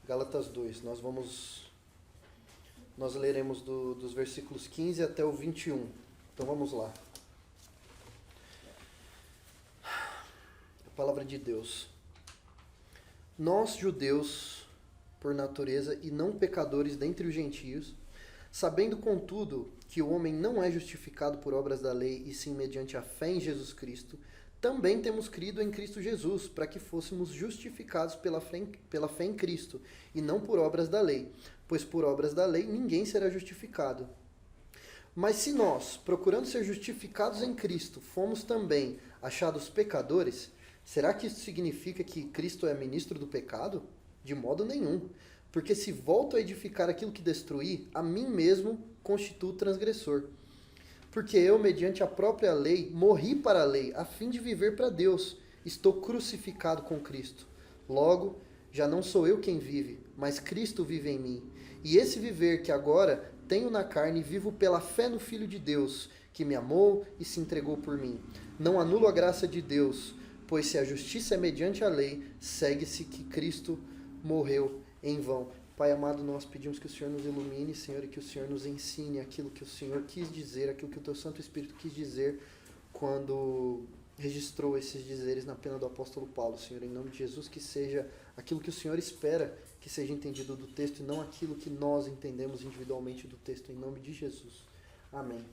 Gálatas 2. Nós leremos dos versículos 15 até o 21. Então vamos lá. A palavra de Deus. Nós, judeus, por natureza, e não pecadores dentre os gentios, sabendo, contudo, que o homem não é justificado por obras da lei, e sim mediante a fé em Jesus Cristo, também temos crido em Cristo Jesus, para que fôssemos justificados pela fé em Cristo, e não por obras da lei, pois por obras da lei ninguém será justificado. Mas se nós, procurando ser justificados em Cristo, fomos também achados pecadores, será que isso significa que Cristo é ministro do pecado? De modo nenhum. Porque se volto a edificar aquilo que destruí, a mim mesmo constituo transgressor. Porque eu, mediante a própria lei, morri para a lei, a fim de viver para Deus. Estou crucificado com Cristo. Logo, já não sou eu quem vive, mas Cristo vive em mim. E esse viver que agora tenho na carne, vivo pela fé no Filho de Deus, que me amou e se entregou por mim. Não anulo a graça de Deus, pois se a justiça é mediante a lei, segue-se que Cristo morreu em vão. Pai amado, nós pedimos que o Senhor nos ilumine, Senhor, e que o Senhor nos ensine aquilo que o Senhor quis dizer, aquilo que o Teu Santo Espírito quis dizer quando registrou esses dizeres na pena do apóstolo Paulo. Senhor, em nome de Jesus, que seja aquilo que o Senhor espera que seja entendido do texto e não aquilo que nós entendemos individualmente do texto, em nome de Jesus. Amém.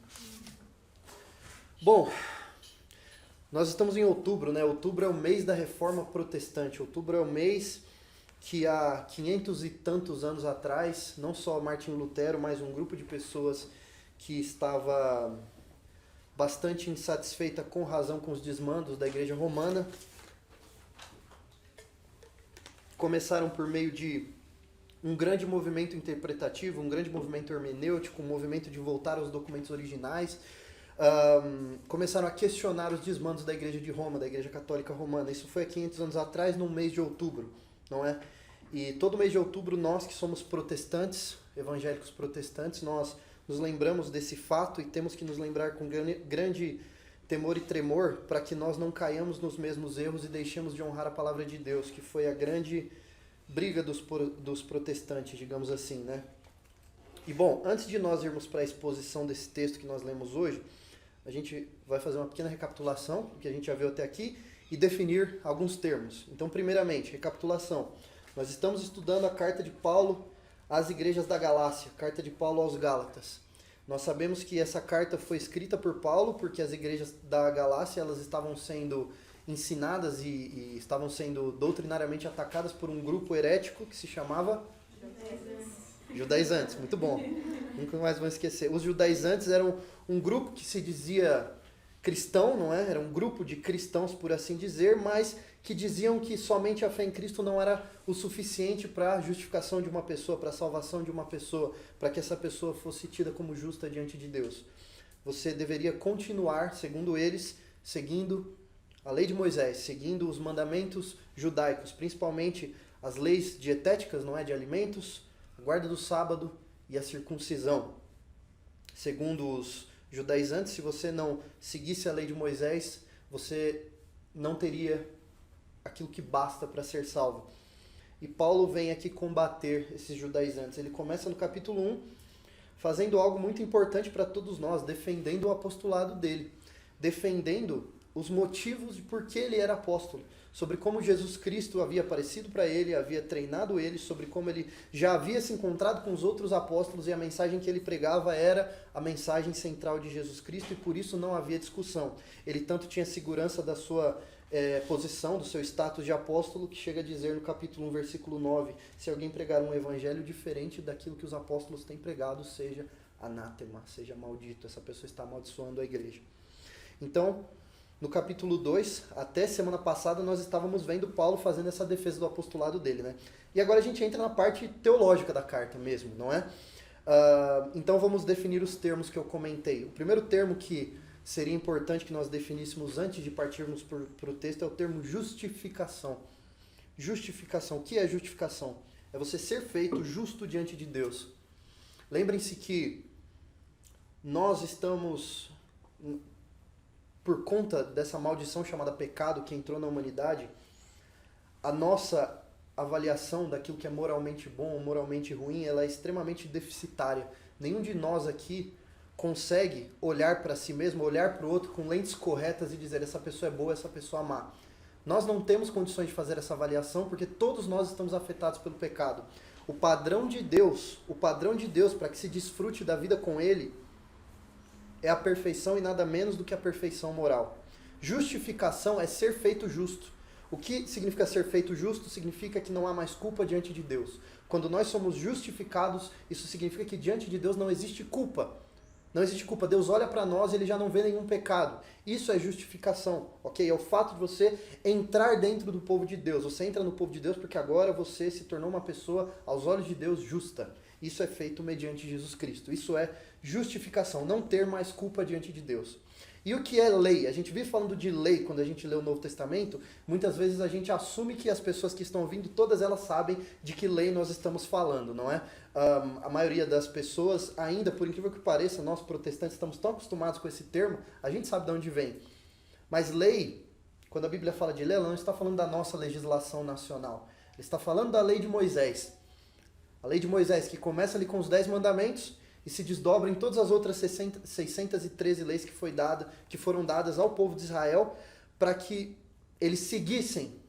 Bom, nós estamos em outubro, né? Outubro é o mês da Reforma Protestante. Outubro é o mês que há 500 e tantos anos atrás, não só Martinho Lutero, mas um grupo de pessoas que estava bastante insatisfeita com razão com os desmandos da Igreja Romana, começaram por meio de um grande movimento interpretativo, um grande movimento hermenêutico, um movimento de voltar aos documentos originais, começaram a questionar os desmandos da Igreja de Roma, da Igreja Católica Romana. Isso foi há 500 anos atrás, no mês de outubro, não é? E todo mês de outubro, nós que somos protestantes, evangélicos protestantes, nós nos lembramos desse fato e temos que nos lembrar com grande temor e tremor para que nós não caiamos nos mesmos erros e deixemos de honrar a palavra de Deus, que foi a grande briga dos protestantes, digamos assim, né? E bom, antes de nós irmos para a exposição desse texto que nós lemos hoje, a gente vai fazer uma pequena recapitulação do que a gente já viu até aqui e definir alguns termos. Então, primeiramente, recapitulação. Nós estamos estudando a carta de Paulo às igrejas da Galácia, carta de Paulo aos Gálatas. Nós sabemos que essa carta foi escrita por Paulo porque as igrejas da Galácia elas estavam sendo ensinadas e estavam sendo doutrinariamente atacadas por um grupo herético que se chamava Judaizantes. Muito bom, nunca mais vou esquecer. Os Judaizantes eram um grupo que se dizia cristão, não é? Era um grupo de cristãos, por assim dizer, mas que diziam que somente a fé em Cristo não era o suficiente para a justificação de uma pessoa, para a salvação de uma pessoa, para que essa pessoa fosse tida como justa diante de Deus. Você deveria continuar, segundo eles, seguindo a lei de Moisés, seguindo os mandamentos judaicos, principalmente as leis dietéticas, não é, de alimentos, a guarda do sábado e a circuncisão. Segundo os judaizantes, se você não seguisse a lei de Moisés, você não teria aquilo que basta para ser salvo. E Paulo vem aqui combater esses judaizantes. Ele começa no capítulo 1, fazendo algo muito importante para todos nós, defendendo o apostolado dele, defendendo os motivos de por que ele era apóstolo, sobre como Jesus Cristo havia aparecido para ele, havia treinado ele, sobre como ele já havia se encontrado com os outros apóstolos e a mensagem que ele pregava era a mensagem central de Jesus Cristo e por isso não havia discussão. Ele tanto tinha segurança da sua posição, do seu status de apóstolo, que chega a dizer no capítulo 1, versículo 9, se alguém pregar um evangelho diferente daquilo que os apóstolos têm pregado, seja anátema, seja maldito, essa pessoa está amaldiçoando a igreja. Então, no capítulo 2, até semana passada, nós estávamos vendo Paulo fazendo essa defesa do apostolado dele, né? E agora a gente entra na parte teológica da carta mesmo, não é? Então vamos definir os termos que eu comentei. O primeiro termo que seria importante que nós definíssemos antes de partirmos para o texto é o termo justificação. Justificação. O que é justificação? É você ser feito justo diante de Deus. Lembrem-se que nós estamos, por conta dessa maldição chamada pecado que entrou na humanidade, a nossa avaliação daquilo que é moralmente bom ou moralmente ruim, ela é extremamente deficitária. Nenhum de nós aqui consegue olhar para si mesmo, olhar para o outro com lentes corretas e dizer essa pessoa é boa, essa pessoa é má. Nós não temos condições de fazer essa avaliação porque todos nós estamos afetados pelo pecado. O padrão de Deus para que se desfrute da vida com Ele é a perfeição e nada menos do que a perfeição moral. Justificação é ser feito justo. O que significa ser feito justo? Significa que não há mais culpa diante de Deus. Quando nós somos justificados, isso significa que diante de Deus não existe culpa. Não existe culpa. Deus olha para nós e Ele já não vê nenhum pecado. Isso é justificação, ok? É o fato de você entrar dentro do povo de Deus. Você entra no povo de Deus porque agora você se tornou uma pessoa, aos olhos de Deus, justa. Isso é feito mediante Jesus Cristo. Isso é justificação, não ter mais culpa diante de Deus. E o que é lei? A gente vive falando de lei quando a gente lê o Novo Testamento. Muitas vezes a gente assume que as pessoas que estão ouvindo, todas elas sabem de que lei nós estamos falando, não é? A maioria das pessoas, ainda, por incrível que pareça, nós protestantes estamos tão acostumados com esse termo, a gente sabe de onde vem. Mas lei, quando a Bíblia fala de lei, ela não está falando da nossa legislação nacional. Ela está falando da lei de Moisés. A lei de Moisés, que começa ali com os 10 mandamentos e se desdobra em todas as outras 613 leis que foram dadas ao povo de Israel para que eles seguissem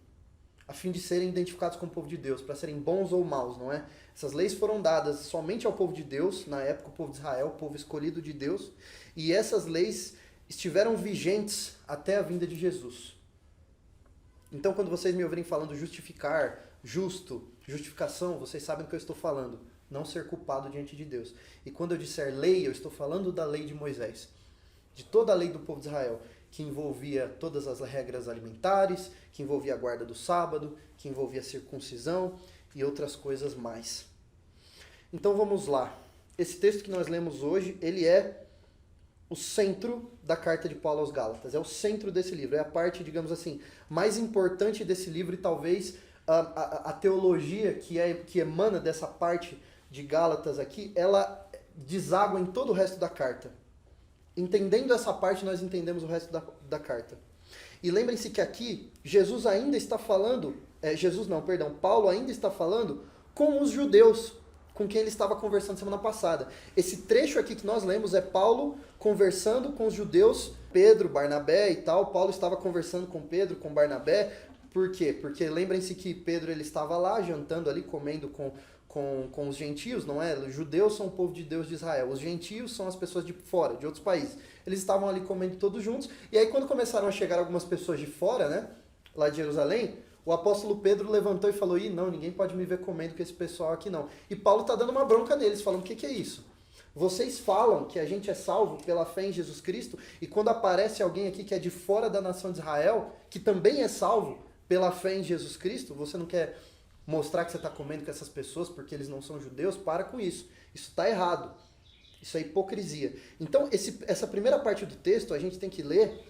a fim de serem identificados como povo de Deus, para serem bons ou maus, não é? Essas leis foram dadas somente ao povo de Deus, na época o povo de Israel, o povo escolhido de Deus, e essas leis estiveram vigentes até a vinda de Jesus. Então, quando vocês me ouvirem falando justificar, justo, justificação, vocês sabem do que eu estou falando. Não ser culpado diante de Deus. E quando eu disser lei, eu estou falando da lei de Moisés. De toda a lei do povo de Israel, que envolvia todas as regras alimentares, que envolvia a guarda do sábado, que envolvia a circuncisão e outras coisas mais. Então vamos lá. Esse texto que nós lemos hoje, ele é o centro da carta de Paulo aos Gálatas. É o centro desse livro. É a parte, digamos assim, mais importante desse livro e talvez a teologia que emana dessa parte de Gálatas aqui, ela deságua em todo o resto da carta. Entendendo essa parte, nós entendemos o resto da carta. E lembrem-se que aqui, Jesus ainda está falando, Paulo ainda está falando com os judeus, com quem ele estava conversando semana passada. Esse trecho aqui que nós lemos é Paulo conversando com os judeus, Pedro, Barnabé e tal. Paulo estava conversando com Pedro, com Barnabé. Por quê? Porque lembrem-se que Pedro ele estava lá, jantando ali, comendo com os gentios, não é? Os judeus são o povo de Deus de Israel. Os gentios são as pessoas de fora, de outros países. Eles estavam ali comendo todos juntos. E aí quando começaram a chegar algumas pessoas de fora, né? Lá de Jerusalém, o apóstolo Pedro levantou e falou, não, ninguém pode me ver comendo com esse pessoal aqui não. E Paulo está dando uma bronca neles, falando, o que é isso? Vocês falam que a gente é salvo pela fé em Jesus Cristo, e quando aparece alguém aqui que é de fora da nação de Israel, que também é salvo pela fé em Jesus Cristo, você não quer mostrar que você está comendo com essas pessoas porque eles não são judeus? Para com isso. Isso está errado. Isso é hipocrisia. Então, essa primeira parte do texto a gente tem que ler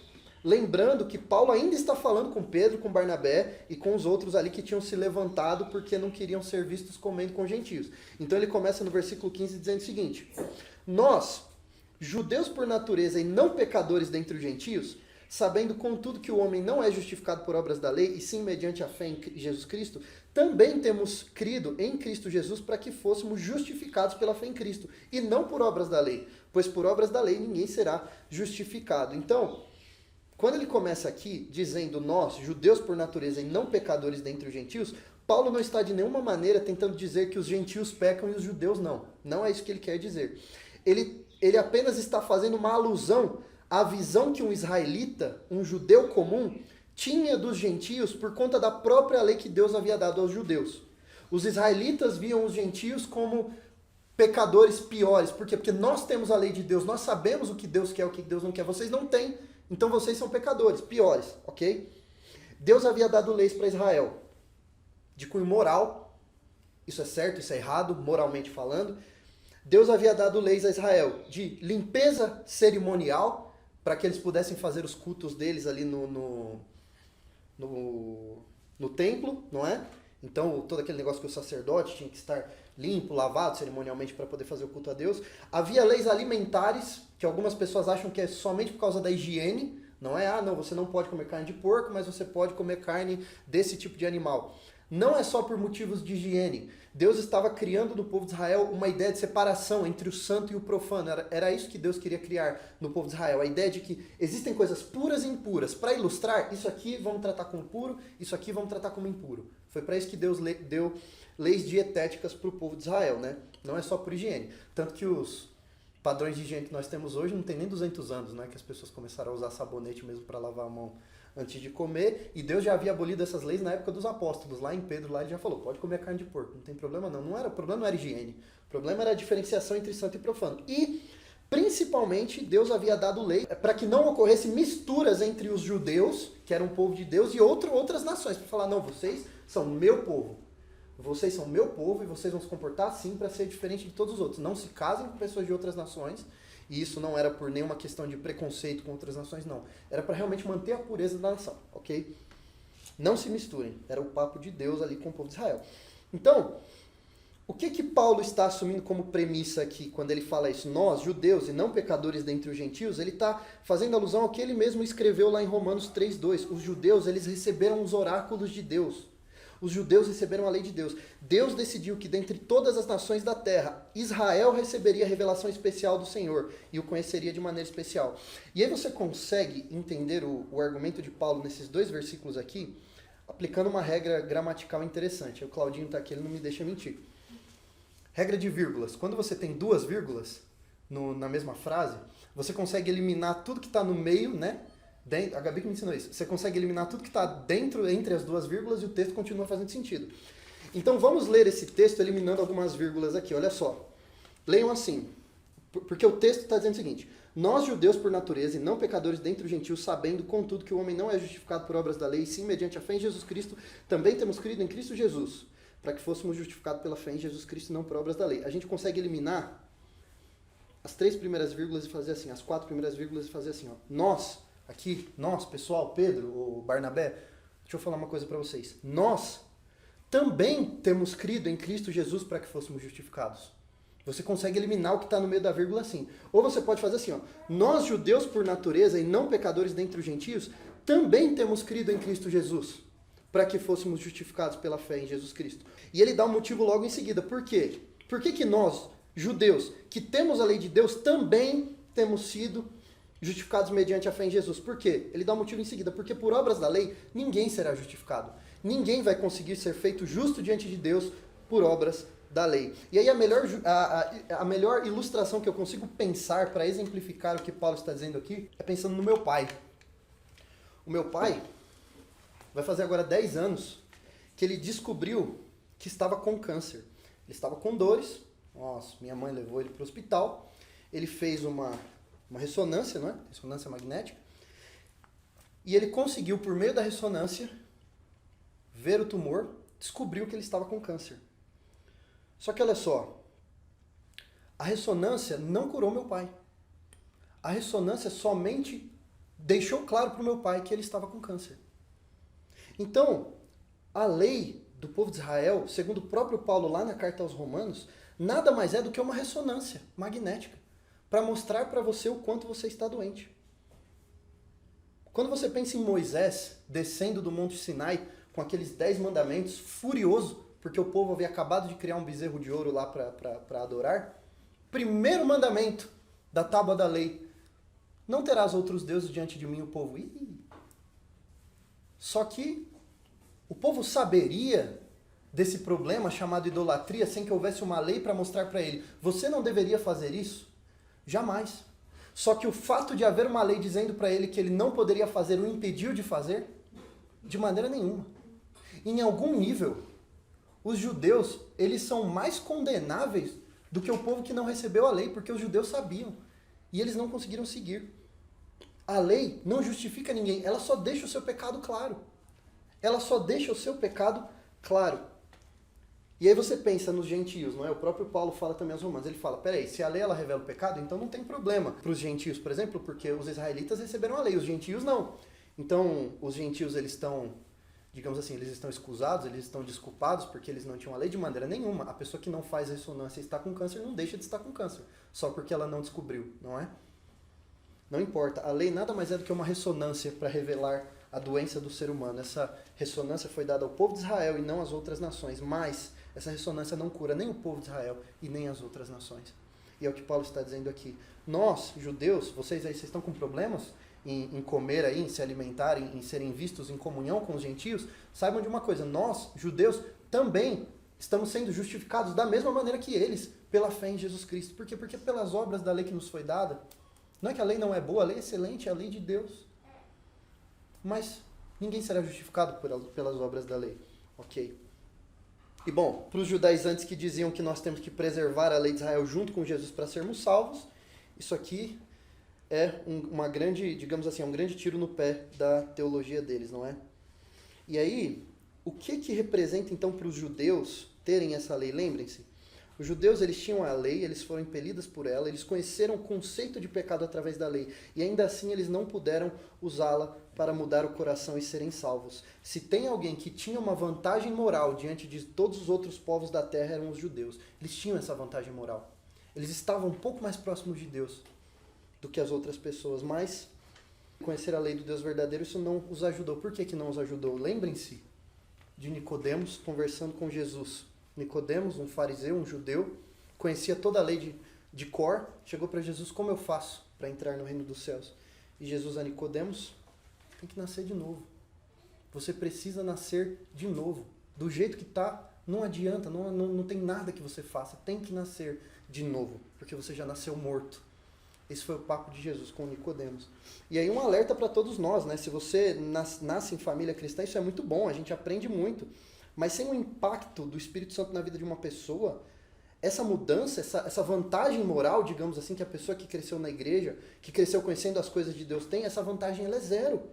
lembrando que Paulo ainda está falando com Pedro, com Barnabé e com os outros ali que tinham se levantado porque não queriam ser vistos comendo com gentios. Então ele começa no versículo 15 dizendo o seguinte: nós, judeus por natureza e não pecadores dentre os gentios, sabendo contudo que o homem não é justificado por obras da lei, e sim mediante a fé em Jesus Cristo, também temos crido em Cristo Jesus para que fôssemos justificados pela fé em Cristo, e não por obras da lei, pois por obras da lei ninguém será justificado. Então, quando ele começa aqui dizendo nós, judeus por natureza e não pecadores dentre os gentios, Paulo não está de nenhuma maneira tentando dizer que os gentios pecam e os judeus não. Não é isso que ele quer dizer. Ele apenas está fazendo uma alusão à visão que um israelita, um judeu comum, tinha dos gentios por conta da própria lei que Deus havia dado aos judeus. Os israelitas viam os gentios como pecadores piores. Por quê? Porque nós temos a lei de Deus, nós sabemos o que Deus quer, o que Deus não quer. Vocês não têm, então vocês são pecadores, piores, ok? Deus havia dado leis para Israel, de cunho moral, isso é certo, isso é errado, moralmente falando. Deus havia dado leis a Israel de limpeza cerimonial, para que eles pudessem fazer os cultos deles ali no templo, não é? Então, todo aquele negócio que o sacerdote tinha que estar limpo, lavado cerimonialmente para poder fazer o culto a Deus. Havia leis alimentares, que algumas pessoas acham que é somente por causa da higiene, não é? Não, você não pode comer carne de porco, mas você pode comer carne desse tipo de animal. não é só por motivos de higiene. Deus estava criando no povo de Israel uma ideia de separação entre o santo e o profano. Era isso que Deus queria criar no povo de Israel. A ideia de que existem coisas puras e impuras. Para ilustrar, isso aqui vamos tratar como puro, isso aqui vamos tratar como impuro. Foi para isso que Deus deu leis dietéticas para o povo de Israel, né? Não é só por higiene. Tanto que os padrões de higiene que nós temos hoje não tem nem 200 anos, né? Que as pessoas começaram a usar sabonete mesmo para lavar a mão antes de comer, e Deus já havia abolido essas leis na época dos apóstolos. Lá em Pedro, lá ele já falou, pode comer carne de porco, não tem problema não. O problema não era higiene, o problema era a diferenciação entre santo e profano. E, principalmente, Deus havia dado lei para que não ocorresse misturas entre os judeus, que eram um povo de Deus, e outras nações, para falar, não, vocês são meu povo. Vocês são meu povo e vocês vão se comportar assim para ser diferente de todos os outros. Não se casem com pessoas de outras nações. E isso não era por nenhuma questão de preconceito com outras nações, não. Era para realmente manter a pureza da nação, ok? Não se misturem. Era o papo de Deus ali com o povo de Israel. Então, o que Paulo está assumindo como premissa aqui quando ele fala isso? Nós, judeus e não pecadores dentre os gentios, ele está fazendo alusão ao que ele mesmo escreveu lá em Romanos 3:2. Os judeus, eles receberam os oráculos de Deus. Os judeus receberam a lei de Deus. Deus decidiu que dentre todas as nações da terra, Israel receberia a revelação especial do Senhor e o conheceria de maneira especial. E aí você consegue entender o argumento de Paulo nesses 2 versículos aqui, aplicando uma regra gramatical interessante. O Claudinho está aqui, ele não me deixa mentir. Regra de vírgulas. Quando você tem 2 vírgulas na mesma frase, você consegue eliminar tudo que está no meio, né? A Gabi que me ensinou isso. Você consegue eliminar tudo que está dentro, entre as 2 vírgulas, e o texto continua fazendo sentido. Então vamos ler esse texto eliminando algumas vírgulas aqui. Olha só. Leiam assim. Porque o texto está dizendo o seguinte. Nós, judeus por natureza, e não pecadores dentre os gentios, sabendo, contudo, que o homem não é justificado por obras da lei, e sim mediante a fé em Jesus Cristo, também temos crido em Cristo Jesus, para que fôssemos justificados pela fé em Jesus Cristo, não por obras da lei. A gente consegue eliminar as 3 primeiras vírgulas e fazer assim, as 4 primeiras vírgulas e fazer assim, ó. Nós, pessoal, Pedro, ou Barnabé, deixa eu falar uma coisa para vocês. Nós também temos crido em Cristo Jesus para que fôssemos justificados. Você consegue eliminar o que está no meio da vírgula assim. Ou você pode fazer assim, ó. Nós, judeus por natureza e não pecadores dentre os gentios, também temos crido em Cristo Jesus para que fôssemos justificados pela fé em Jesus Cristo. E ele dá um motivo logo em seguida. Por quê? Por que nós, judeus, que temos a lei de Deus, também temos sido justificados mediante a fé em Jesus? Por quê? Ele dá um motivo em seguida. Porque por obras da lei, ninguém será justificado. Ninguém vai conseguir ser feito justo diante de Deus por obras da lei. E aí a melhor ilustração que eu consigo pensar para exemplificar o que Paulo está dizendo aqui é pensando no meu pai. O meu pai vai fazer agora 10 anos que ele descobriu que estava com câncer. Ele estava com dores. Nossa, minha mãe levou ele para o hospital. Ele fez uma ressonância, não é? Ressonância magnética. E ele conseguiu, por meio da ressonância, ver o tumor, descobriu que ele estava com câncer. Só que olha só, a ressonância não curou meu pai. A ressonância somente deixou claro para o meu pai que ele estava com câncer. Então, a lei do povo de Israel, segundo o próprio Paulo lá na carta aos Romanos, nada mais é do que uma ressonância magnética para mostrar para você o quanto você está doente. Quando você pensa em Moisés descendo do Monte Sinai com aqueles 10 mandamentos, furioso, porque o povo havia acabado de criar um bezerro de ouro lá para adorar, primeiro mandamento da tábua da lei, não terás outros deuses diante de mim, o povo. Só que o povo saberia desse problema chamado idolatria sem que houvesse uma lei para mostrar para ele, você não deveria fazer isso? Jamais. Só que o fato de haver uma lei dizendo para ele que ele não poderia fazer o impediu de fazer? De maneira nenhuma. Em algum nível, os judeus, eles são mais condenáveis do que o povo que não recebeu a lei, porque os judeus sabiam e eles não conseguiram seguir. A lei não justifica ninguém, ela só deixa o seu pecado claro. Ela só deixa o seu pecado claro. E aí você pensa nos gentios, não é? O próprio Paulo fala também aos Romanos, ele fala, peraí, se a lei ela revela o pecado, então não tem problema para os gentios, por exemplo, porque os israelitas receberam a lei, os gentios não. Então, os gentios, eles estão, digamos assim, eles estão excusados, eles estão desculpados porque eles não tinham a lei de maneira nenhuma. A pessoa que não faz ressonância e está com câncer não deixa de estar com câncer, só porque ela não descobriu, não é? Não importa, a lei nada mais é do que uma ressonância para revelar a doença do ser humano. Essa ressonância foi dada ao povo de Israel e não às outras nações, mas essa ressonância não cura nem o povo de Israel e nem as outras nações. E é o que Paulo está dizendo aqui. Nós, judeus, vocês aí, vocês estão com problemas em comer aí, em se alimentar, em serem vistos em comunhão com os gentios? Saibam de uma coisa, nós, judeus, também estamos sendo justificados da mesma maneira que eles, pela fé em Jesus Cristo. Por quê? Porque pelas obras da lei que nos foi dada, não é que a lei não é boa, a lei é excelente, é a lei de Deus. Mas ninguém será justificado pelas obras da lei. Ok. E bom, para os judaizantes que diziam que nós temos que preservar a lei de Israel junto com Jesus para sermos salvos, isso aqui é uma grande, digamos assim, um grande tiro no pé da teologia deles, não é? E aí, o que representa então para os judeus terem essa lei? Lembrem-se, os judeus eles tinham a lei, eles foram impelidos por ela, eles conheceram o conceito de pecado através da lei, e ainda assim eles não puderam usá-la para mudar o coração e serem salvos. Se tem alguém que tinha uma vantagem moral diante de todos os outros povos da terra, eram os judeus. Eles tinham essa vantagem moral. Eles estavam um pouco mais próximos de Deus do que as outras pessoas, mas conhecer a lei do Deus verdadeiro, isso não os ajudou. Por que não os ajudou? Lembrem-se de Nicodemos conversando com Jesus. Nicodemos, um fariseu, um judeu, conhecia toda a lei de cor, chegou para Jesus: como eu faço para entrar no reino dos céus? E Jesus a Nicodemos: tem que nascer de novo. Você precisa nascer de novo. Do jeito que está, não adianta, não tem nada que você faça. Tem que nascer de novo, porque você já nasceu morto. Esse foi o papo de Jesus com Nicodemos. E aí um alerta para todos nós, né? Se você nasce em família cristã, isso é muito bom, a gente aprende muito. Mas sem o impacto do Espírito Santo na vida de uma pessoa, essa mudança, essa vantagem moral, digamos assim, que a pessoa que cresceu na igreja, que cresceu conhecendo as coisas de Deus tem, essa vantagem ela é zero.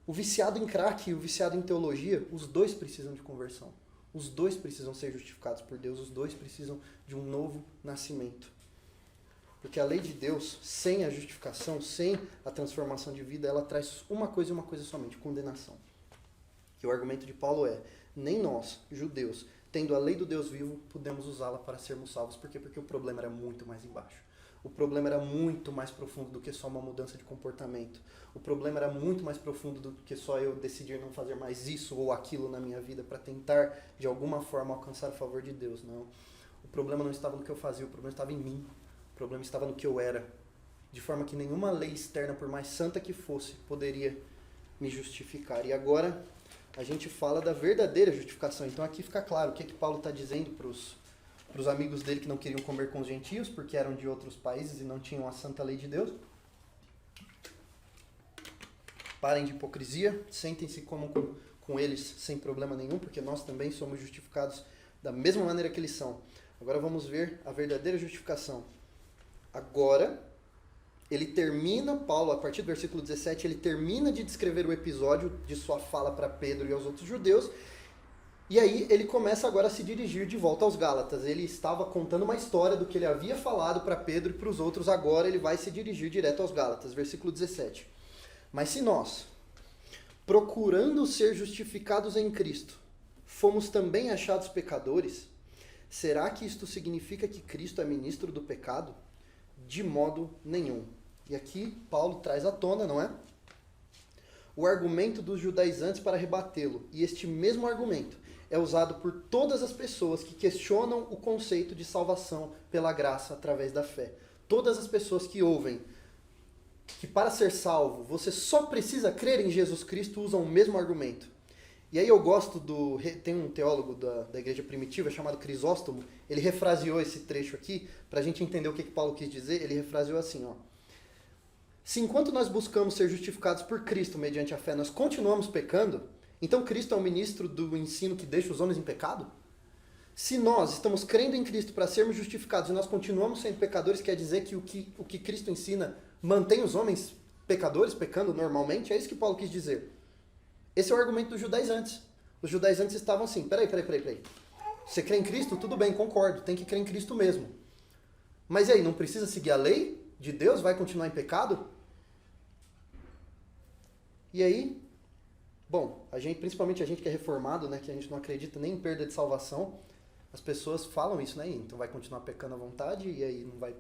O viciado em crack e o viciado em teologia, os dois precisam de conversão. Os dois precisam ser justificados por Deus, os dois precisam de um novo nascimento. Porque a lei de Deus, sem a justificação, sem a transformação de vida, ela traz uma coisa e uma coisa somente: condenação. E o argumento de Paulo é: nem nós, judeus, tendo a lei do Deus vivo, podemos usá-la para sermos salvos. Por quê? Porque o problema era muito mais embaixo. O problema era muito mais profundo do que só uma mudança de comportamento. O problema era muito mais profundo do que só eu decidir não fazer mais isso ou aquilo na minha vida para tentar, de alguma forma, alcançar o favor de Deus. Não. O problema não estava no que eu fazia, o problema estava em mim. O problema estava no que eu era. De forma que nenhuma lei externa, por mais santa que fosse, poderia me justificar. E agora a gente fala da verdadeira justificação. Então aqui fica claro o que Paulo está dizendo para os amigos dele que não queriam comer com os gentios, porque eram de outros países e não tinham a santa lei de Deus. Parem de hipocrisia, sentem-se como com eles sem problema nenhum, porque nós também somos justificados da mesma maneira que eles são. Agora vamos ver a verdadeira justificação. Agora, ele termina, Paulo, a partir do versículo 17, ele termina de descrever o episódio de sua fala para Pedro e aos outros judeus, e aí ele começa agora a se dirigir de volta aos Gálatas. Ele estava contando uma história do que ele havia falado para Pedro e para os outros, agora ele vai se dirigir direto aos Gálatas. Versículo 17. Mas se nós, procurando ser justificados em Cristo, fomos também achados pecadores, será que isto significa que Cristo é ministro do pecado? De modo nenhum. E aqui Paulo traz à tona, não é? O argumento dos judaizantes para rebatê-lo. E este mesmo argumento é usado por todas as pessoas que questionam o conceito de salvação pela graça através da fé. Todas as pessoas que ouvem que para ser salvo você só precisa crer em Jesus Cristo usam o mesmo argumento. E aí eu gosto tem um teólogo da igreja primitiva chamado Crisóstomo, ele refraseou esse trecho aqui, para a gente entender o que Paulo quis dizer, ele refraseou assim, ó: se enquanto nós buscamos ser justificados por Cristo mediante a fé, nós continuamos pecando, então Cristo é o ministro do ensino que deixa os homens em pecado? Se nós estamos crendo em Cristo para sermos justificados e nós continuamos sendo pecadores, quer dizer que o que Cristo ensina mantém os homens pecadores, pecando normalmente? É isso que Paulo quis dizer. Esse é o argumento dos judaizantes. Os judaizantes estavam assim: peraí. Você crê em Cristo? Tudo bem, concordo, tem que crer em Cristo mesmo. Mas e aí, não precisa seguir a lei de Deus? Vai continuar em pecado? E aí, bom, principalmente a gente que é reformado, né, que a gente não acredita nem em perda de salvação, as pessoas falam isso, né? Então vai continuar pecando à vontade e aí não vai...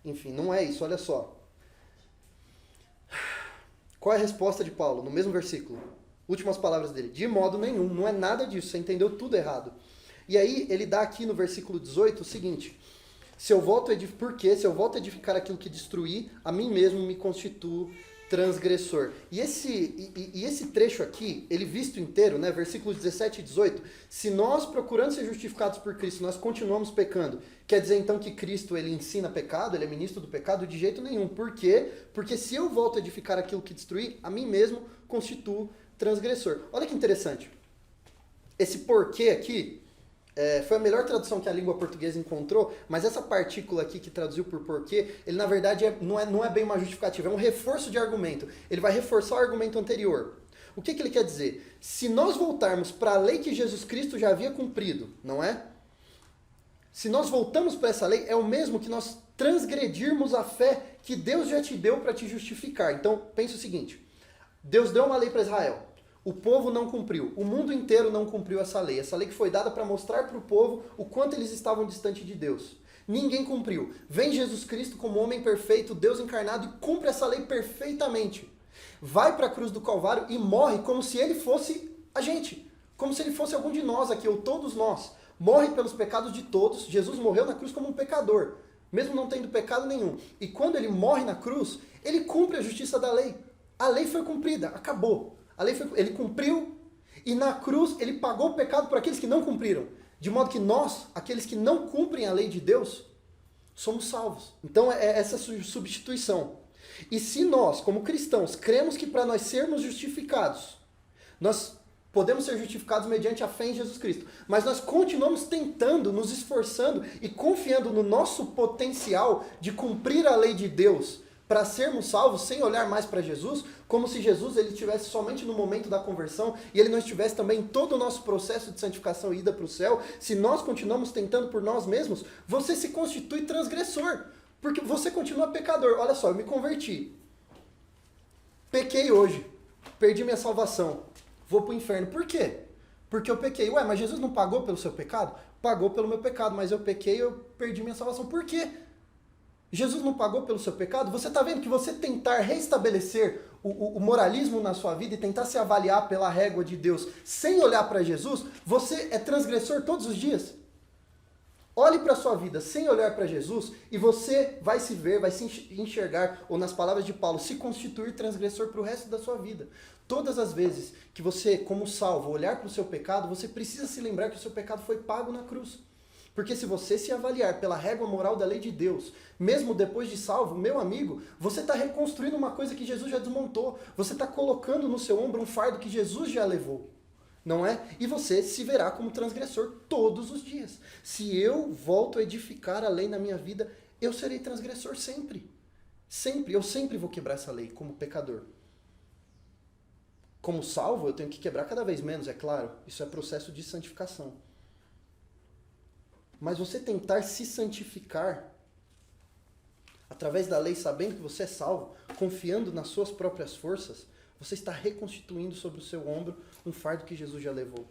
Enfim, não é isso, olha só. Qual é a resposta de Paulo? No mesmo versículo. Últimas palavras dele. De modo nenhum, não é nada disso, você entendeu tudo errado. E aí ele dá aqui no versículo 18 o seguinte: porque se eu volto a edificar aquilo que destruí, a mim mesmo me constituo transgressor. E esse trecho aqui, ele visto inteiro, né, versículos 17 e 18, se nós, procurando ser justificados por Cristo, nós continuamos pecando, quer dizer então que Cristo, ele ensina pecado, ele é ministro do pecado? De jeito nenhum. Por quê? Porque se eu volto a edificar aquilo que destruí, a mim mesmo constituo transgressor. Olha que interessante. Esse porquê aqui, foi a melhor tradução que a língua portuguesa encontrou, mas essa partícula aqui que traduziu por porquê, ele na verdade não é bem uma justificativa, é um reforço de argumento. Ele vai reforçar o argumento anterior. O que ele quer dizer? Se nós voltarmos para a lei que Jesus Cristo já havia cumprido, não é? Se nós voltamos para essa lei, é o mesmo que nós transgredirmos a fé que Deus já te deu para te justificar. Então, pense o seguinte: Deus deu uma lei para Israel. O povo não cumpriu. O mundo inteiro não cumpriu essa lei. Essa lei que foi dada para mostrar para o povo o quanto eles estavam distantes de Deus. Ninguém cumpriu. Vem Jesus Cristo como homem perfeito, Deus encarnado, e cumpre essa lei perfeitamente. Vai para a cruz do Calvário e morre como se ele fosse a gente. Como se ele fosse algum de nós aqui, ou todos nós. Morre pelos pecados de todos. Jesus morreu na cruz como um pecador, mesmo não tendo pecado nenhum. E quando ele morre na cruz, ele cumpre a justiça da lei. A lei foi cumprida, acabou. Ele cumpriu, e na cruz ele pagou o pecado por aqueles que não cumpriram. De modo que nós, aqueles que não cumprem a lei de Deus, somos salvos. Então é essa substituição. E se nós, como cristãos, cremos que para nós sermos justificados, nós podemos ser justificados mediante a fé em Jesus Cristo, mas nós continuamos tentando, nos esforçando e confiando no nosso potencial de cumprir a lei de Deus, para sermos salvos sem olhar mais para Jesus, como se Jesus ele estivesse somente no momento da conversão e ele não estivesse também em todo o nosso processo de santificação e ida para o céu. Se nós continuamos tentando por nós mesmos, você se constitui transgressor, porque você continua pecador. Olha só, eu me converti, pequei hoje, perdi minha salvação, vou para o inferno. Por quê? Porque eu pequei. Ué, mas Jesus não pagou pelo seu pecado? Pagou pelo meu pecado, mas eu pequei, eu perdi minha salvação. Por quê? Jesus não pagou pelo seu pecado? Você está vendo que você tentar restabelecer o moralismo na sua vida e tentar se avaliar pela régua de Deus sem olhar para Jesus, você é transgressor todos os dias? Olhe para a sua vida sem olhar para Jesus e você vai se ver, vai se enxergar, ou nas palavras de Paulo, se constituir transgressor para o resto da sua vida. Todas as vezes que você, como salvo, olhar para o seu pecado, você precisa se lembrar que o seu pecado foi pago na cruz. Porque se você se avaliar pela régua moral da lei de Deus, mesmo depois de salvo, meu amigo, você está reconstruindo uma coisa que Jesus já desmontou. Você está colocando no seu ombro um fardo que Jesus já levou. Não é? E você se verá como transgressor todos os dias. Se eu volto a edificar a lei na minha vida, eu serei transgressor sempre. Sempre. Eu sempre vou quebrar essa lei como pecador. Como salvo, eu tenho que quebrar cada vez menos, é claro. Isso é processo de santificação. Mas você tentar se santificar através da lei, sabendo que você é salvo, confiando nas suas próprias forças, você está reconstituindo sobre o seu ombro um fardo que Jesus já levou.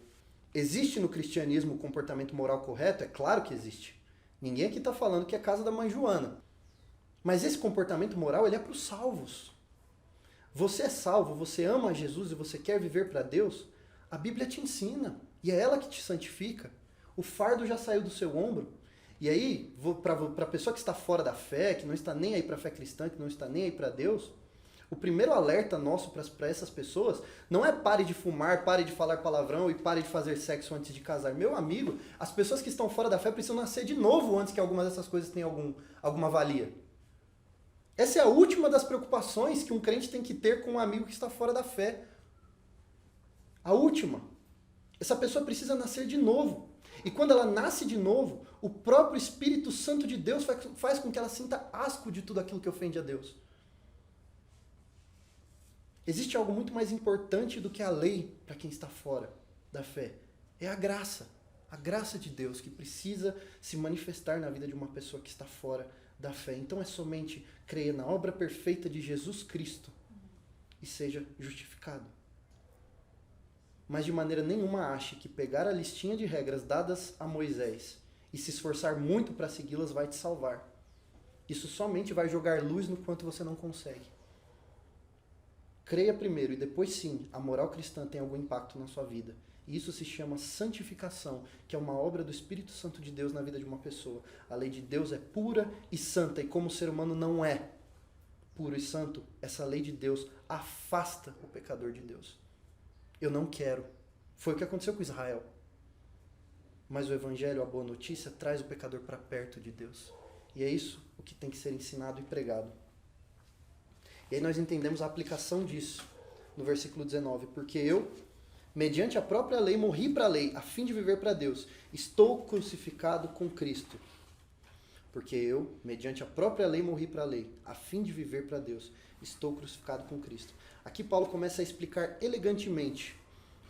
Existe no cristianismo o comportamento moral correto? É claro que existe. Ninguém aqui está falando que é casa da mãe Joana. Mas esse comportamento moral, ele é para os salvos. Você é salvo, você ama Jesus e você quer viver para Deus, a Bíblia te ensina. E é ela que te santifica. O fardo já saiu do seu ombro. E aí, para a pessoa que está fora da fé, que não está nem aí para a fé cristã, que não está nem aí para Deus, o primeiro alerta nosso para essas pessoas não é pare de fumar, pare de falar palavrão e pare de fazer sexo antes de casar. Meu amigo, as pessoas que estão fora da fé precisam nascer de novo antes que alguma dessas coisas tenha alguma valia. Essa é a última das preocupações que um crente tem que ter com um amigo que está fora da fé. A última. Essa pessoa precisa nascer de novo. E quando ela nasce de novo, o próprio Espírito Santo de Deus faz com que ela sinta asco de tudo aquilo que ofende a Deus. Existe algo muito mais importante do que a lei para quem está fora da fé. É a graça. A graça de Deus que precisa se manifestar na vida de uma pessoa que está fora da fé. Então é somente crer na obra perfeita de Jesus Cristo e seja justificado. Mas de maneira nenhuma ache que pegar a listinha de regras dadas a Moisés e se esforçar muito para segui-las vai te salvar. Isso somente vai jogar luz no quanto você não consegue. Creia primeiro e depois sim, a moral cristã tem algum impacto na sua vida. E isso se chama santificação, que é uma obra do Espírito Santo de Deus na vida de uma pessoa. A lei de Deus é pura e santa, e como o ser humano não é puro e santo, essa lei de Deus afasta o pecador de Deus. Eu não quero. Foi o que aconteceu com Israel. Mas o Evangelho, a boa notícia, traz o pecador para perto de Deus. E é isso o que tem que ser ensinado e pregado. E aí nós entendemos a aplicação disso no versículo 19. Porque eu, mediante a própria lei, morri para a lei, a fim de viver para Deus. Estou crucificado com Cristo. Porque eu, mediante a própria lei, morri para a lei, a fim de viver para Deus. Estou crucificado com Cristo. Aqui Paulo começa a explicar elegantemente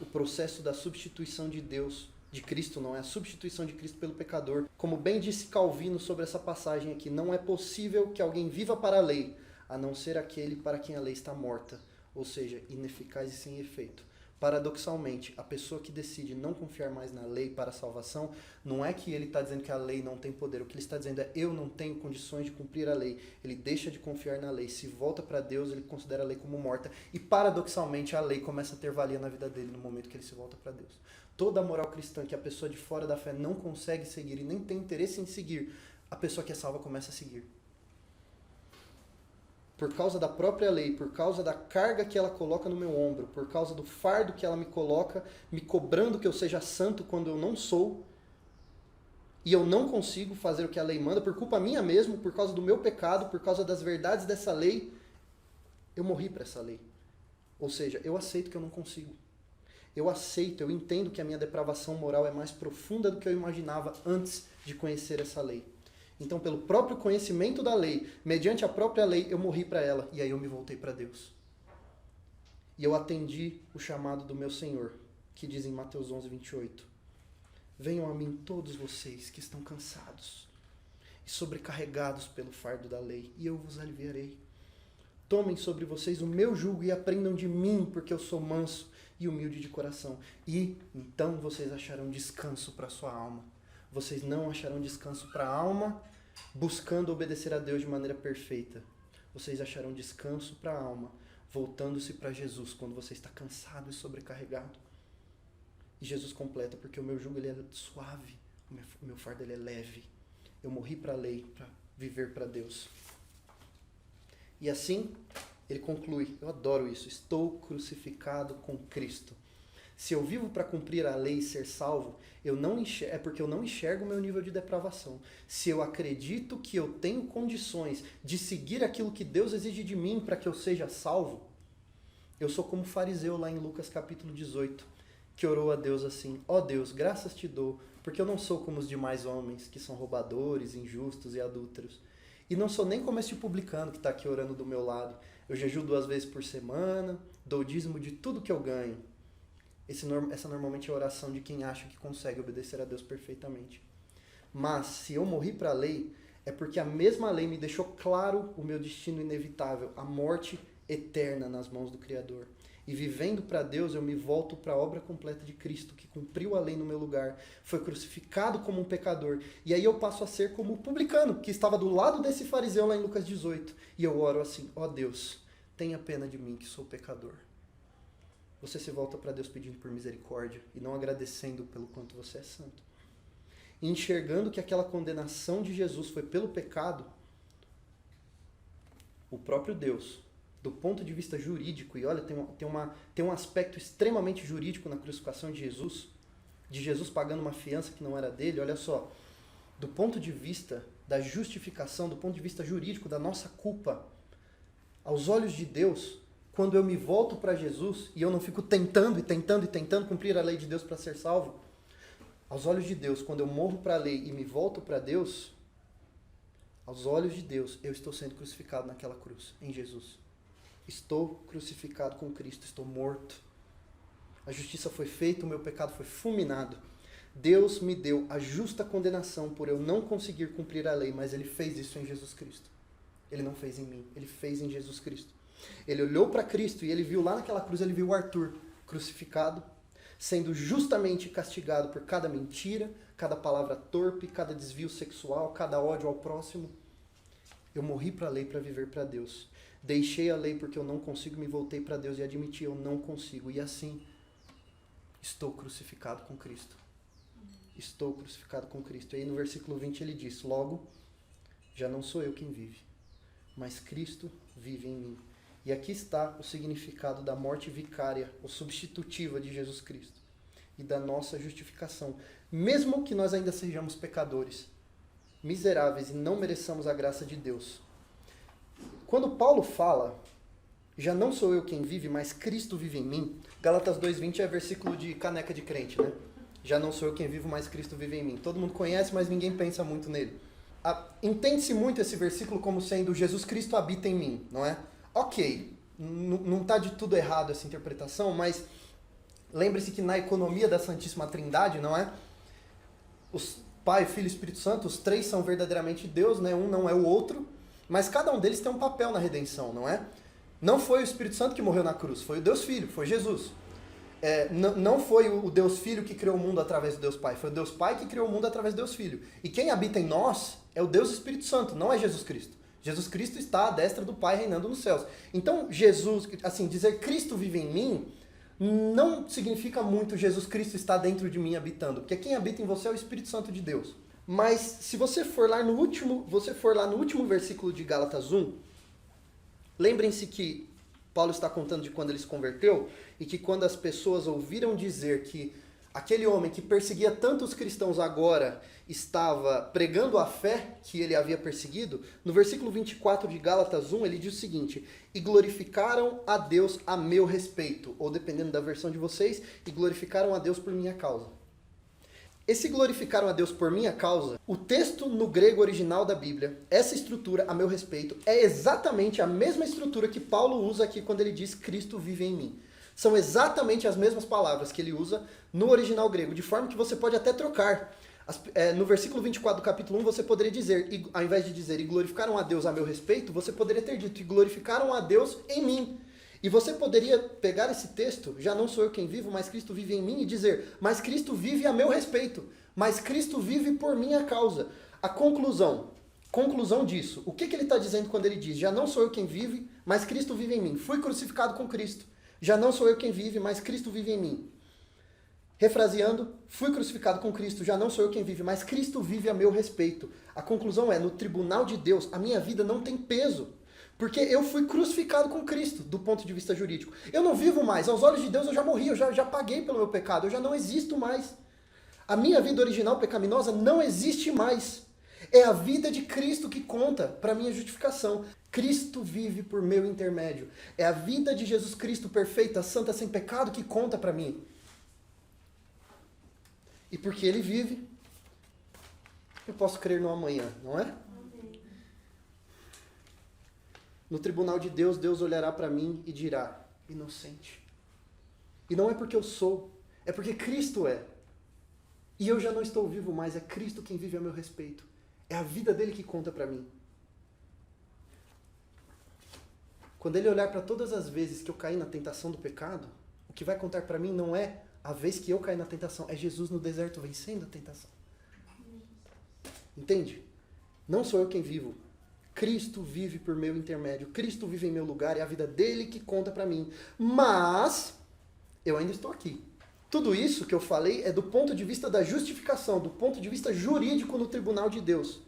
o processo da substituição de Deus, de Cristo, não é? A substituição de Cristo pelo pecador. Como bem disse Calvino sobre essa passagem aqui, não é possível que alguém viva para a lei, a não ser aquele para quem a lei está morta, ou seja, ineficaz e sem efeito. Paradoxalmente, a pessoa que decide não confiar mais na lei para a salvação, não é que ele está dizendo que a lei não tem poder. O que ele está dizendo é, eu não tenho condições de cumprir a lei. Ele deixa de confiar na lei. Se volta para Deus, ele considera a lei como morta. E paradoxalmente, a lei começa a ter valia na vida dele no momento que ele se volta para Deus. Toda a moral cristã que a pessoa de fora da fé não consegue seguir e nem tem interesse em seguir, a pessoa que é salva começa a seguir. Por causa da própria lei, por causa da carga que ela coloca no meu ombro, por causa do fardo que ela me coloca, me cobrando que eu seja santo quando eu não sou, e eu não consigo fazer o que a lei manda, por culpa minha mesmo, por causa do meu pecado, por causa das verdades dessa lei, eu morri para essa lei. Ou seja, eu aceito que eu não consigo. Eu aceito, eu entendo que a minha depravação moral é mais profunda do que eu imaginava antes de conhecer essa lei. Então, pelo próprio conhecimento da lei, mediante a própria lei, eu morri para ela. E aí eu me voltei para Deus. E eu atendi o chamado do meu Senhor, que diz em Mateus 11, 28. Venham a mim todos vocês que estão cansados e sobrecarregados pelo fardo da lei, e eu vos aliviarei. Tomem sobre vocês o meu jugo e aprendam de mim, porque eu sou manso e humilde de coração. E então vocês acharão descanso para a sua alma. Vocês não acharão descanso para a alma buscando obedecer a Deus de maneira perfeita. Vocês acharão descanso para a alma voltando-se para Jesus quando você está cansado e sobrecarregado. E Jesus completa, porque o meu jugo ele é suave, o meu fardo ele é leve. Eu morri para a lei, para viver para Deus. E assim, ele conclui, eu adoro isso, estou crucificado com Cristo. Se eu vivo para cumprir a lei e ser salvo, é porque eu não enxergo o meu nível de depravação. Se eu acredito que eu tenho condições de seguir aquilo que Deus exige de mim para que eu seja salvo, eu sou como o fariseu lá em Lucas capítulo 18, que orou a Deus assim, ó Deus, graças te dou, porque eu não sou como os demais homens, que são roubadores, injustos e adúlteros. E não sou nem como este publicano que está aqui orando do meu lado. Eu jejuo 2 vezes por semana, dou dízimo de tudo que eu ganho. Essa normalmente é a oração de quem acha que consegue obedecer a Deus perfeitamente. Mas, se eu morri para a lei, é porque a mesma lei me deixou claro o meu destino inevitável, a morte eterna nas mãos do Criador. E vivendo para Deus, eu me volto para a obra completa de Cristo, que cumpriu a lei no meu lugar, foi crucificado como um pecador. E aí eu passo a ser como o publicano, que estava do lado desse fariseu lá em Lucas 18. E eu oro assim, ó Deus, tenha pena de mim que sou pecador. Você se volta para Deus pedindo por misericórdia e não agradecendo pelo quanto você é santo. E enxergando que aquela condenação de Jesus foi pelo pecado, o próprio Deus, do ponto de vista jurídico, e olha, tem um aspecto extremamente jurídico na crucificação de Jesus pagando uma fiança que não era dele, olha só, do ponto de vista da justificação, do ponto de vista jurídico da nossa culpa, aos olhos de Deus, quando eu me volto para Jesus e eu não fico tentando cumprir a lei de Deus para ser salvo, aos olhos de Deus, quando eu morro para a lei e me volto para Deus, aos olhos de Deus, eu estou sendo crucificado naquela cruz, em Jesus. Estou crucificado com Cristo, estou morto. A justiça foi feita, o meu pecado foi fulminado. Deus me deu a justa condenação por eu não conseguir cumprir a lei, mas Ele fez isso em Jesus Cristo. Ele não fez em mim, Ele fez em Jesus Cristo. Ele olhou para Cristo e ele viu lá naquela cruz, ele viu o Arthur crucificado, sendo justamente castigado por cada mentira, cada palavra torpe, cada desvio sexual, cada ódio ao próximo. Eu morri para a lei para viver para Deus. Deixei a lei porque eu não consigo, me voltei para Deus e admiti, eu não consigo. E assim, estou crucificado com Cristo. Estou crucificado com Cristo. E aí no versículo 20 ele diz, logo, já não sou eu quem vive, mas Cristo vive em mim. E aqui está o significado da morte vicária, ou substitutiva de Jesus Cristo. E da nossa justificação. Mesmo que nós ainda sejamos pecadores, miseráveis e não mereçamos a graça de Deus. Quando Paulo fala, já não sou eu quem vive, mas Cristo vive em mim, Gálatas 2:20 é versículo de caneca de crente, né? Já não sou eu quem vivo, mas Cristo vive em mim. Todo mundo conhece, mas ninguém pensa muito nele. Entende-se muito esse versículo como sendo Jesus Cristo habita em mim, não é? Ok, não está de tudo errado essa interpretação, mas lembre-se que na economia da Santíssima Trindade, não é? Os Pai, Filho e Espírito Santo, os três são verdadeiramente Deus, né? Um não é o outro, mas cada um deles tem um papel na redenção, não é? Não foi o Espírito Santo que morreu na cruz, foi o Deus Filho, foi Jesus. Não foi o Deus Filho que criou o mundo através do Deus Pai, foi o Deus Pai que criou o mundo através do Deus Filho. E quem habita em nós é o Deus Espírito Santo, não é Jesus Cristo. Jesus Cristo está à destra do Pai reinando nos céus. Então, Jesus, assim, dizer Cristo vive em mim, não significa muito Jesus Cristo está dentro de mim habitando, porque quem habita em você é o Espírito Santo de Deus. Mas se você for lá no último versículo de Gálatas 1, lembrem-se que Paulo está contando de quando ele se converteu, e que quando as pessoas ouviram dizer que aquele homem que perseguia tantos cristãos agora estava pregando a fé que ele havia perseguido, no versículo 24 de Gálatas 1, ele diz o seguinte, e glorificaram a Deus a meu respeito, ou dependendo da versão de vocês, e glorificaram a Deus por minha causa. Esse glorificaram a Deus por minha causa, o texto no grego original da Bíblia, essa estrutura, a meu respeito, é exatamente a mesma estrutura que Paulo usa aqui quando ele diz Cristo vive em mim. São exatamente as mesmas palavras que ele usa no original grego, de forma que você pode até trocar. No versículo 24 do capítulo 1, você poderia dizer, ao invés de dizer, e glorificaram a Deus a meu respeito, você poderia ter dito, e glorificaram a Deus em mim. E você poderia pegar esse texto, já não sou eu quem vivo, mas Cristo vive em mim, e dizer, mas Cristo vive a meu respeito, mas Cristo vive por minha causa. A conclusão disso, o que ele está dizendo quando ele diz, já não sou eu quem vive, mas Cristo vive em mim. Fui crucificado com Cristo, já não sou eu quem vive, mas Cristo vive em mim. Refraseando, fui crucificado com Cristo, já não sou eu quem vive, mas Cristo vive a meu respeito. A conclusão é, no tribunal de Deus, a minha vida não tem peso. Porque eu fui crucificado com Cristo, do ponto de vista jurídico. Eu não vivo mais, aos olhos de Deus eu já morri, eu já paguei pelo meu pecado, eu já não existo mais. A minha vida original pecaminosa não existe mais. É a vida de Cristo que conta para a minha justificação. Cristo vive por meu intermédio. É a vida de Jesus Cristo perfeita, santa, sem pecado que conta para mim. E porque Ele vive, eu posso crer no amanhã, não é? No tribunal de Deus, Deus olhará para mim e dirá, inocente. E não é porque eu sou, é porque Cristo é. E eu já não estou vivo mais, é Cristo quem vive a meu respeito. É a vida dele que conta para mim. Quando ele olhar para todas as vezes que eu caí na tentação do pecado, o que vai contar para mim não é a vez que eu caí na tentação, é Jesus no deserto vencendo a tentação. Entende? Não sou eu quem vivo. Cristo vive por meu intermédio. Cristo vive em meu lugar, é a vida dele que conta para mim. Mas eu ainda estou aqui. Tudo isso que eu falei é do ponto de vista da justificação, do ponto de vista jurídico no tribunal de Deus.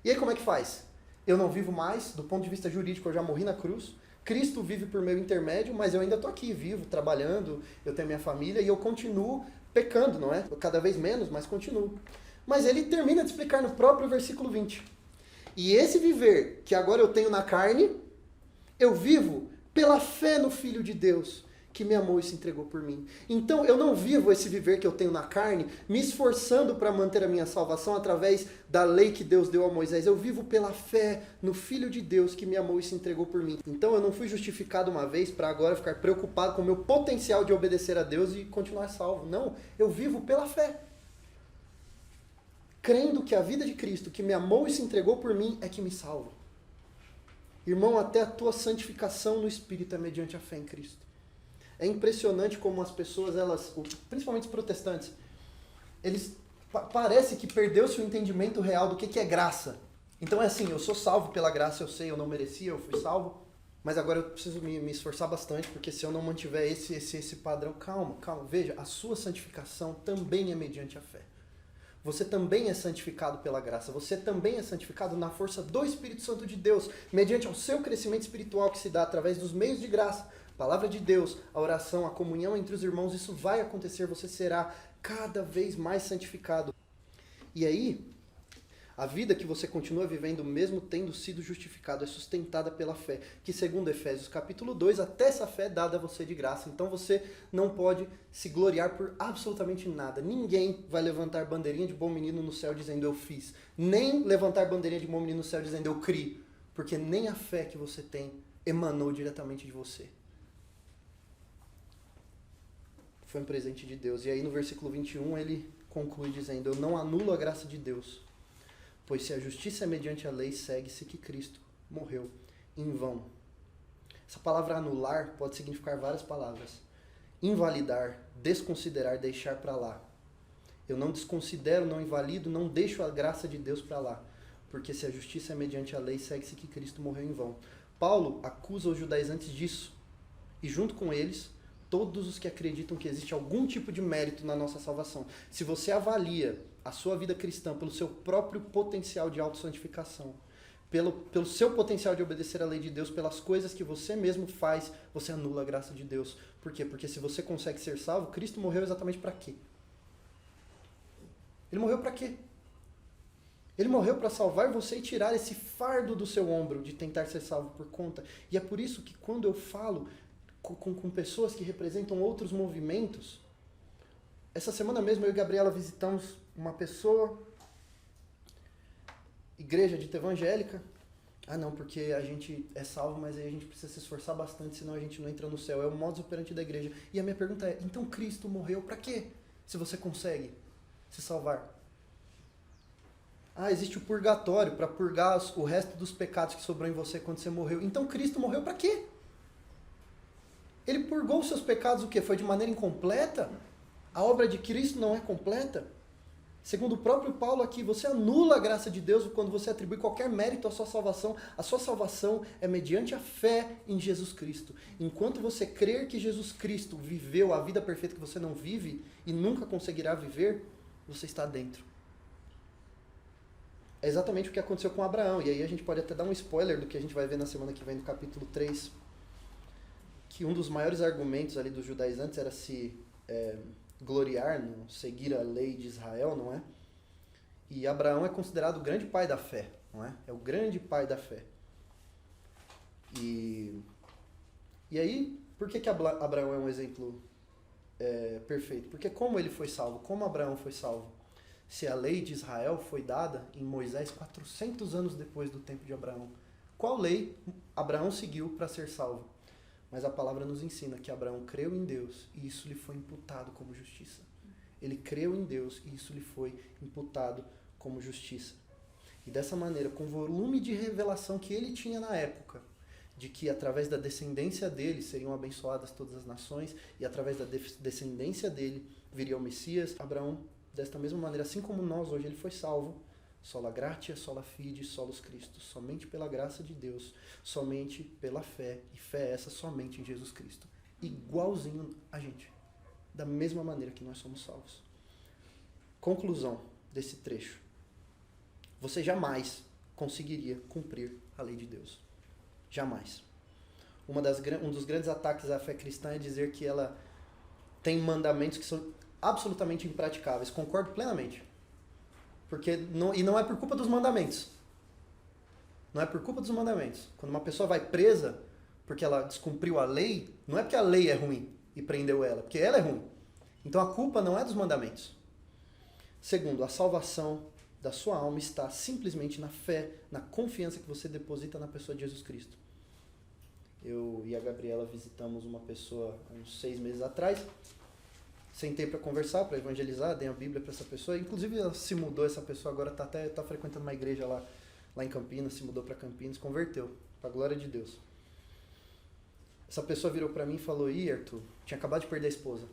E aí como é que faz? Eu não vivo mais, do ponto de vista jurídico eu já morri na cruz. Cristo vive por meu intermédio, mas eu ainda estou aqui, vivo, trabalhando, eu tenho minha família e eu continuo pecando, não é? Cada vez menos, mas continuo. Mas ele termina de explicar no próprio versículo 20. E esse viver que agora eu tenho na carne, eu vivo pela fé no Filho de Deus, que me amou e se entregou por mim. Então eu não vivo esse viver que eu tenho na carne, me esforçando para manter a minha salvação através da lei que Deus deu a Moisés. Eu vivo pela fé no Filho de Deus, que me amou e se entregou por mim. Então eu não fui justificado uma vez para agora ficar preocupado com o meu potencial de obedecer a Deus e continuar salvo. Não, eu vivo pela fé. Crendo que a vida de Cristo, que me amou e se entregou por mim, é que me salva. Irmão, até a tua santificação no Espírito é mediante a fé em Cristo. É impressionante como as pessoas, principalmente os protestantes, eles parece que perdeu-se o entendimento real do que é graça. Então é assim, eu sou salvo pela graça, eu sei, eu não merecia, eu fui salvo, mas agora eu preciso me esforçar bastante, porque se eu não mantiver esse padrão, calma, veja, a sua santificação também é mediante a fé. Você também é santificado pela graça, você também é santificado na força do Espírito Santo de Deus, mediante ao seu crescimento espiritual que se dá através dos meios de graça, a palavra de Deus, a oração, a comunhão entre os irmãos, isso vai acontecer, você será cada vez mais santificado. E aí, a vida que você continua vivendo, mesmo tendo sido justificado, é sustentada pela fé, que segundo Efésios capítulo 2, até essa fé é dada a você de graça. Então você não pode se gloriar por absolutamente nada. Ninguém vai levantar bandeirinha de bom menino no céu dizendo eu fiz. Nem levantar bandeirinha de bom menino no céu dizendo eu criei. Porque nem a fé que você tem emanou diretamente de você. Foi um presente de Deus. E aí no versículo 21 ele conclui dizendo, eu não anulo a graça de Deus. Pois se a justiça é mediante a lei, segue-se que Cristo morreu em vão. Essa palavra anular pode significar várias palavras. Invalidar, desconsiderar, deixar para lá. Eu não desconsidero, não invalido, não deixo a graça de Deus para lá. Porque se a justiça é mediante a lei, segue-se que Cristo morreu em vão. Paulo acusa os judaizantes disso. E junto com eles, todos os que acreditam que existe algum tipo de mérito na nossa salvação. Se você avalia a sua vida cristã pelo seu próprio potencial de autossantificação, pelo seu potencial de obedecer à lei de Deus, pelas coisas que você mesmo faz, você anula a graça de Deus. Por quê? Porque se você consegue ser salvo, Cristo morreu exatamente para quê? Ele morreu para quê? Ele morreu para salvar você e tirar esse fardo do seu ombro de tentar ser salvo por conta. E é por isso que quando eu falo com pessoas que representam outros movimentos, essa semana mesmo eu e Gabriela visitamos uma pessoa, igreja dita evangélica. Ah não, porque a gente é salvo, mas aí a gente precisa se esforçar bastante, senão a gente não entra no céu. É o modus operandi da igreja. E a minha pergunta é, então Cristo morreu para quê? Se você consegue se salvar. Ah, existe o purgatório, para purgar o resto dos pecados que sobrou em você quando você morreu. Então Cristo morreu para quê? Ele purgou os seus pecados o quê? Foi de maneira incompleta? A obra de Cristo não é completa? Segundo o próprio Paulo aqui, você anula a graça de Deus quando você atribui qualquer mérito à sua salvação. A sua salvação é mediante a fé em Jesus Cristo. Enquanto você crer que Jesus Cristo viveu a vida perfeita que você não vive e nunca conseguirá viver, você está dentro. É exatamente o que aconteceu com Abraão. E aí a gente pode até dar um spoiler do que a gente vai ver na semana que vem no capítulo 3. Que um dos maiores argumentos ali dos judaizantes era se gloriar no seguir a lei de Israel, não é? E Abraão é considerado o grande pai da fé, não é? É o grande pai da fé. E aí, por que Abraão é um exemplo perfeito? Porque como ele foi salvo? Como Abraão foi salvo? Se a lei de Israel foi dada em Moisés 400 anos depois do tempo de Abraão, qual lei Abraão seguiu para ser salvo? Mas a palavra nos ensina que Abraão creu em Deus e isso lhe foi imputado como justiça. Ele creu em Deus e isso lhe foi imputado como justiça. E dessa maneira, com o volume de revelação que ele tinha na época, de que através da descendência dele seriam abençoadas todas as nações e através da descendência dele viria o Messias, Abraão, desta mesma maneira, assim como nós hoje, ele foi salvo. Sola gratia, sola fide, solus Christus. Somente pela graça de Deus, somente pela fé. E fé essa somente em Jesus Cristo. Igualzinho a gente. Da mesma maneira que nós somos salvos. Conclusão desse trecho. Você jamais conseguiria cumprir a lei de Deus. Jamais. Um dos grandes ataques à fé cristã é dizer que ela tem mandamentos que são absolutamente impraticáveis. Concordo plenamente. E não é por culpa dos mandamentos. Não é por culpa dos mandamentos. Quando uma pessoa vai presa porque ela descumpriu a lei, não é porque a lei é ruim e prendeu ela, porque ela é ruim. Então a culpa não é dos mandamentos. Segundo, a salvação da sua alma está simplesmente na fé, na confiança que você deposita na pessoa de Jesus Cristo. Eu e a Gabriela visitamos uma pessoa há uns 6 meses atrás. Sentei para conversar, para evangelizar, dei a Bíblia para essa pessoa. Inclusive, ela se mudou, essa pessoa agora tá frequentando uma igreja lá em Campinas, se mudou para Campinas, converteu, para a glória de Deus. Essa pessoa virou para mim e falou, Arthur, tinha acabado de perder a esposa.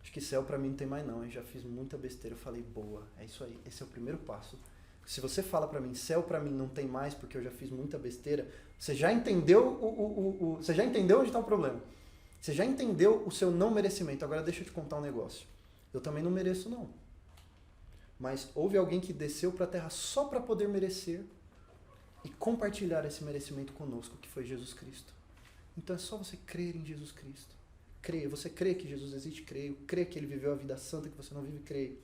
Acho que céu para mim não tem mais não, eu já fiz muita besteira. Eu falei, boa, é isso aí, esse é o primeiro passo. Se você fala pra mim, céu pra mim não tem mais porque eu já fiz muita besteira, você já entendeu você já entendeu onde está o problema. Você já entendeu o seu não merecimento. Agora deixa eu te contar um negócio. Eu também não mereço, não. Mas houve alguém que desceu pra terra só pra poder merecer e compartilhar esse merecimento conosco, que foi Jesus Cristo. Então é só você crer em Jesus Cristo. Creia. Você crê que Jesus existe? Creio. Crê que ele viveu a vida santa que você não vive? Creio.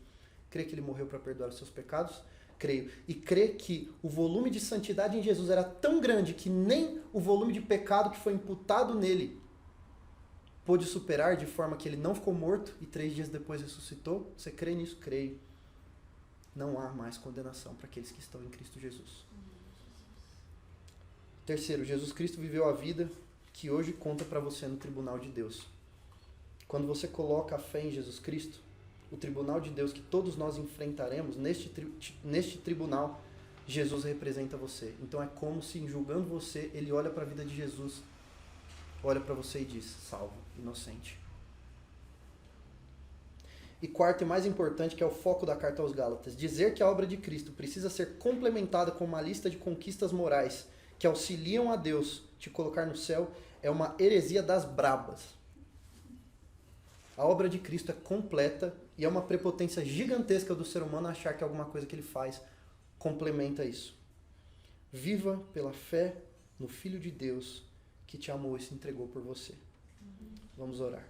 Crê que ele morreu para perdoar os seus pecados? Creio. E crê que o volume de santidade em Jesus era tão grande que nem o volume de pecado que foi imputado nele pôde superar, de forma que ele não ficou morto e 3 dias depois ressuscitou? Você crê nisso? Creio. Não há mais condenação para aqueles que estão em Cristo Jesus. Terceiro, Jesus Cristo viveu a vida que hoje conta para você no tribunal de Deus. Quando você coloca a fé em Jesus Cristo, o tribunal de Deus que todos nós enfrentaremos, neste tribunal, Jesus representa você. Então é como se, julgando você, ele olha para a vida de Jesus, olha para você e diz, salvo, inocente. E quarto e mais importante, que é o foco da carta aos Gálatas, dizer que a obra de Cristo precisa ser complementada com uma lista de conquistas morais que auxiliam a Deus te colocar no céu é uma heresia das brabas. A obra de Cristo é completa e é uma prepotência gigantesca do ser humano achar que alguma coisa que ele faz complementa isso. Viva pela fé no Filho de Deus que te amou e se entregou por você. Vamos orar.